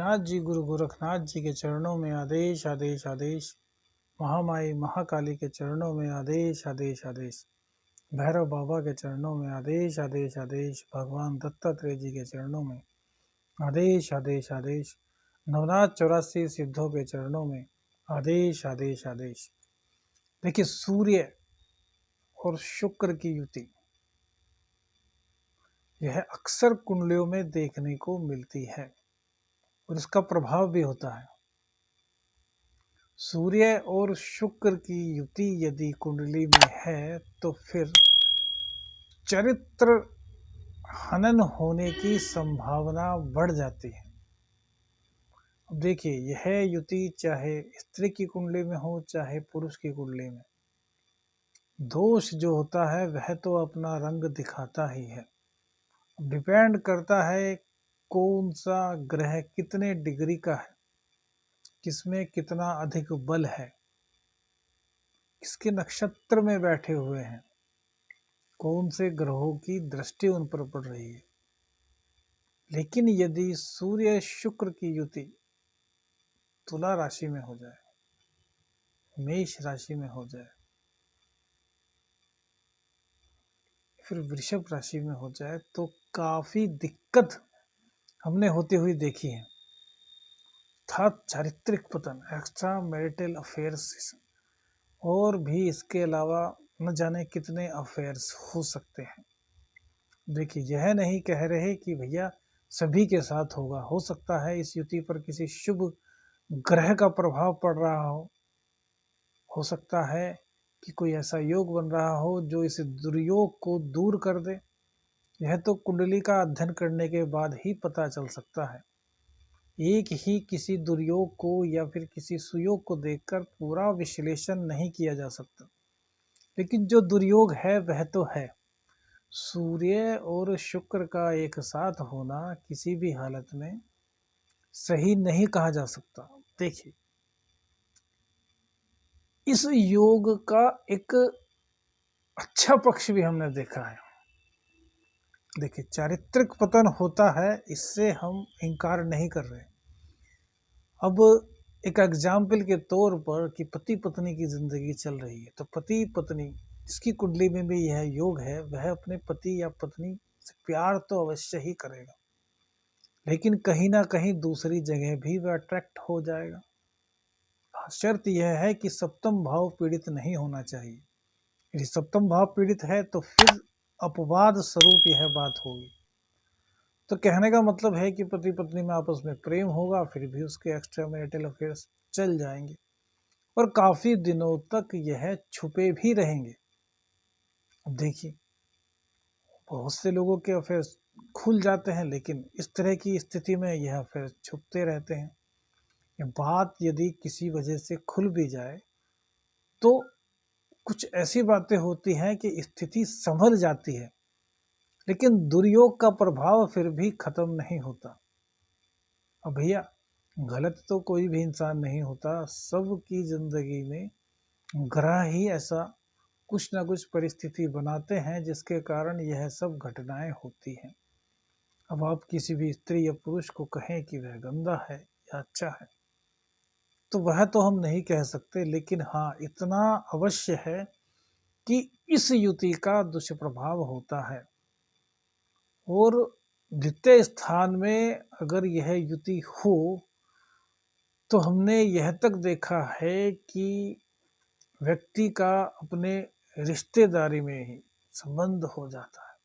गोरखनाथ जी, गुरु गोरखनाथ जी के चरणों में आदेश आदेश आदेश। महामाई महाकाली के चरणों में आदेश आदेश आदेश। भैरव बाबा के चरणों में आदेश आदेश आदेश। भगवान दत्तात्रेय जी के चरणों में आदेश आदेश आदेश। नवनाथ 84 सिद्धों के चरणों में आदेश आदेश आदेश। देखिए, सूर्य और शुक्र की युति यह अक्सर कुंडलियों में देखने को मिलती है और इसका प्रभाव भी होता है। सूर्य और शुक्र की युति यदि कुंडली में है तो फिर चरित्र हनन होने की संभावना बढ़ जाती है। अब देखिए, यह युति चाहे स्त्री की कुंडली में हो चाहे पुरुष की कुंडली में, दोष जो होता है वह तो अपना रंग दिखाता ही है। डिपेंड करता है कौन सा ग्रह कितने डिग्री का है, किसमें कितना अधिक बल है, किसके नक्षत्र में बैठे हुए हैं, कौन से ग्रहों की दृष्टि उन पर पड़ रही है। लेकिन यदि सूर्य शुक्र की युति तुला राशि में हो जाए, मेष राशि में हो जाए, फिर वृषभ राशि में हो जाए तो काफी दिक्कत हमने होती हुई देखी है। था चारित्रिक पतन, एक्स्ट्रा मैरिटल अफेयर्स और भी इसके अलावा न जाने कितने अफेयर्स हो सकते हैं। देखिए, यह नहीं कह रहे कि भैया सभी के साथ होगा, हो सकता है इस युति पर किसी शुभ ग्रह का प्रभाव पड़ रहा हो सकता है कि कोई ऐसा योग बन रहा हो जो इस दुर्योग को दूर कर दे। यह तो कुंडली का अध्ययन करने के बाद ही पता चल सकता है। एक ही किसी दुर्योग को या फिर किसी सुयोग को देखकर पूरा विश्लेषण नहीं किया जा सकता। लेकिन जो दुर्योग है वह तो है। सूर्य और शुक्र का एक साथ होना किसी भी हालत में सही नहीं कहा जा सकता। देखिए, इस योग का एक अच्छा पक्ष भी हमने देखा है। देखिए, चारित्रिक पतन होता है, इससे हम इनकार नहीं कर रहे। अब एक एग्जाम्पल के तौर पर कि पति पत्नी की जिंदगी चल रही है, तो पति पत्नी जिसकी कुंडली में भी यह योग है वह अपने पति या पत्नी से प्यार तो अवश्य ही करेगा, लेकिन कहीं ना कहीं दूसरी जगह भी वह अट्रैक्ट हो जाएगा। शर्त यह है कि सप्तम भाव पीड़ित नहीं होना चाहिए। यदि सप्तम भाव पीड़ित है तो फिर अपवाद स्वरूप यह बात होगी। तो कहने का मतलब है कि पति पत्नी में आपस में प्रेम होगा, फिर भी उसके एक्स्ट्रा मैरिटल अफेयर्स चल जाएंगे और काफी दिनों तक यह छुपे भी रहेंगे। अब देखिए, बहुत से लोगों के अफेयर्स खुल जाते हैं, लेकिन इस तरह की स्थिति में यह अफेयर छुपते रहते हैं। ये बात यदि किसी वजह से खुल भी जाए तो कुछ ऐसी बातें होती हैं कि स्थिति संभल जाती है, लेकिन दुर्योग का प्रभाव फिर भी खत्म नहीं होता। अब भैया, गलत तो कोई भी इंसान नहीं होता, सबकी जिंदगी में ग्रह ही ऐसा कुछ ना कुछ परिस्थिति बनाते हैं जिसके कारण यह सब घटनाएं होती हैं। अब आप किसी भी स्त्री या पुरुष को कहें कि वह गंदा है या अच्छा है तो वह तो हम नहीं कह सकते, लेकिन हाँ इतना अवश्य है कि इस युति का दुष्प्रभाव होता है। और द्वितीय स्थान में अगर यह युति हो तो हमने यह तक देखा है कि व्यक्ति का अपने रिश्तेदारी में ही संबंध हो जाता है।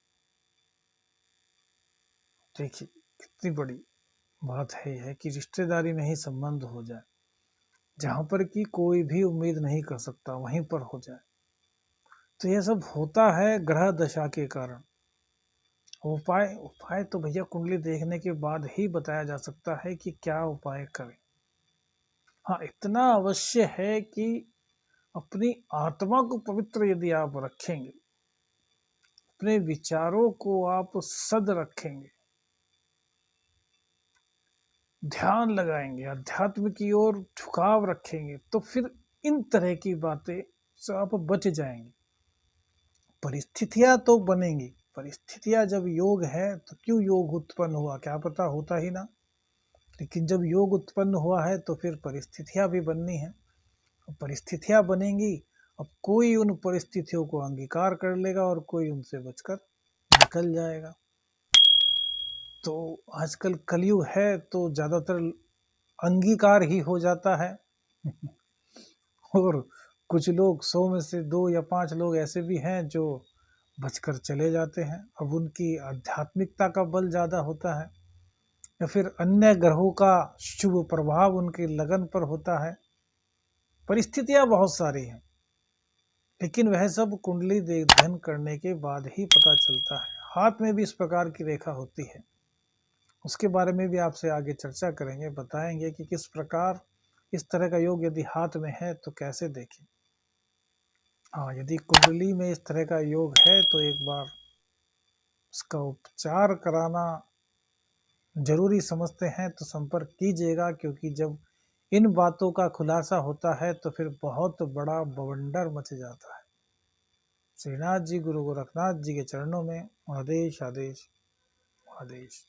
देखिए, कितनी बड़ी बात है यह कि रिश्तेदारी में ही संबंध हो जाए, जहां पर कि कोई भी उम्मीद नहीं कर सकता वहीं पर हो जाए। तो यह सब होता है ग्रह दशा के कारण। उपाय उपाय तो भैया कुंडली देखने के बाद ही बताया जा सकता है कि क्या उपाय करें। हाँ, इतना अवश्य है कि अपनी आत्मा को पवित्र यदि आप रखेंगे, अपने विचारों को आप सद रखेंगे, ध्यान लगाएंगे, अध्यात्म की ओर झुकाव रखेंगे, तो फिर इन तरह की बातें से आप बच जाएंगे। परिस्थितियां तो बनेंगी, परिस्थितियां जब योग है तो क्यों योग उत्पन्न हुआ क्या पता होता ही ना। लेकिन जब योग उत्पन्न हुआ है तो फिर परिस्थितियां भी बननी है। अब परिस्थितियां बनेंगी, अब कोई उन परिस्थितियों को अंगीकार कर लेगा और कोई उनसे बचकर निकल जाएगा। तो आजकल कलयुग है तो ज़्यादातर अंगीकार ही हो जाता है और कुछ लोग 100 में से 2 या 5 लोग ऐसे भी हैं जो बचकर चले जाते हैं। अब उनकी आध्यात्मिकता का बल ज़्यादा होता है या फिर अन्य ग्रहों का शुभ प्रभाव उनकी लगन पर होता है। परिस्थितियां बहुत सारी हैं, लेकिन वह सब कुंडली अध्ययन करने के बाद ही पता चलता है। हाथ में भी इस प्रकार की रेखा होती है, उसके बारे में भी आपसे आगे चर्चा करेंगे, बताएंगे कि किस प्रकार इस तरह का योग यदि हाथ में है तो कैसे देखें। हाँ, यदि कुंडली में इस तरह का योग है तो एक बार उसका उपचार कराना जरूरी समझते हैं तो संपर्क कीजिएगा, क्योंकि जब इन बातों का खुलासा होता है तो फिर बहुत बड़ा बवंडर मच जाता है। श्रीनाथ जी, गुरु गोरखनाथ जी के चरणों में आदेश आदेश आदेश।